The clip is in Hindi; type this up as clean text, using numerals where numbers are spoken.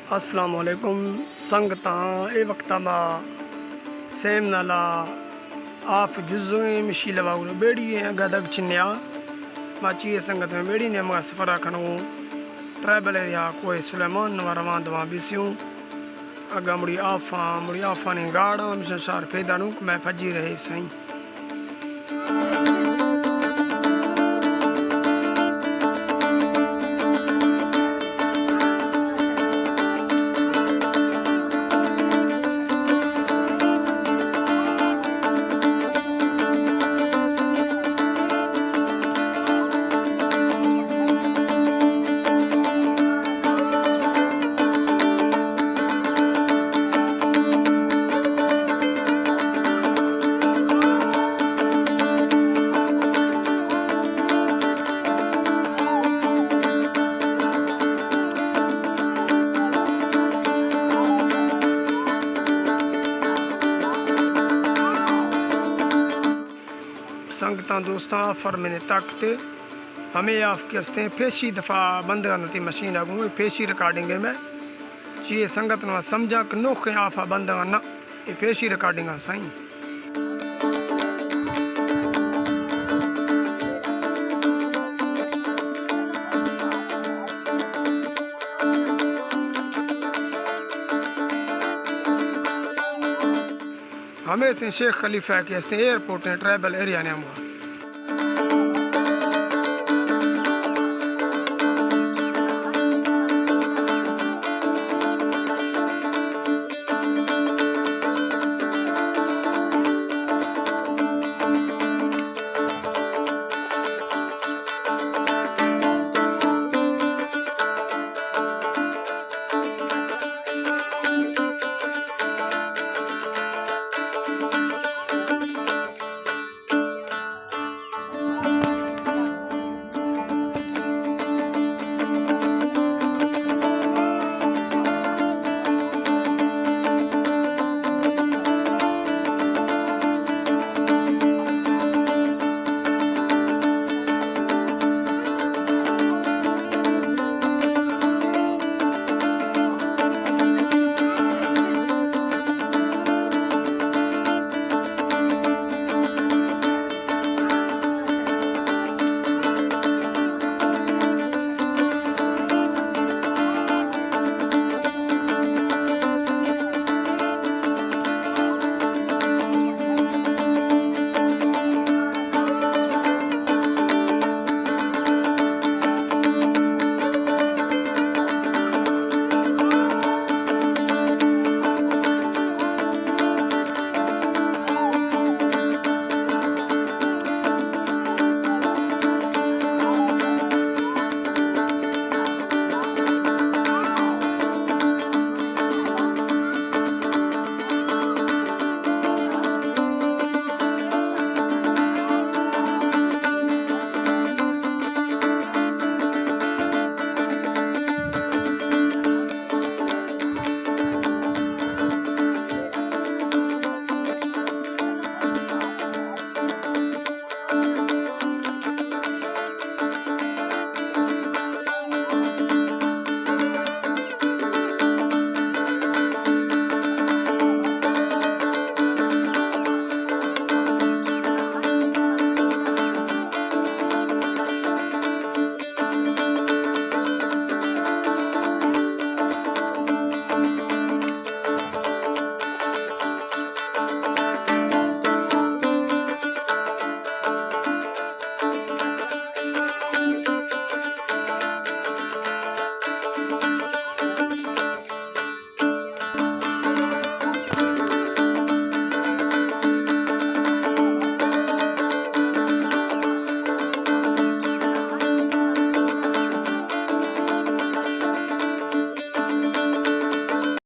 अस्सलाम वालेकुम संगता ए वक्ता मा सेम नाला आप जुज़े मिशीला वागुलो बेड़ी गदग चिन्या माची संगत में बेड़ी ने मगा सफरा खनो ट्राइबल एरिया कोई सुलेमान नवरवान दवा बिस्यूं अगा मुड़ी आफा ने गाड़ा मिशन शार पैदानू मैं फजी रहे सही संगता दोस्तां आफर मैंने ताकते हमें आपके हस्ते फेशी दफ़ा बंद करती मशीन आगू फेशी रिकॉर्डिंग में चाहिए संगत न समझा कि नोखे आफा बंद न ये फेशी रिकॉर्डिंग साईं हमें से शेख खलीफा के हस्ते एयरपोर्ट ट्राइबल एरिया ने हुआ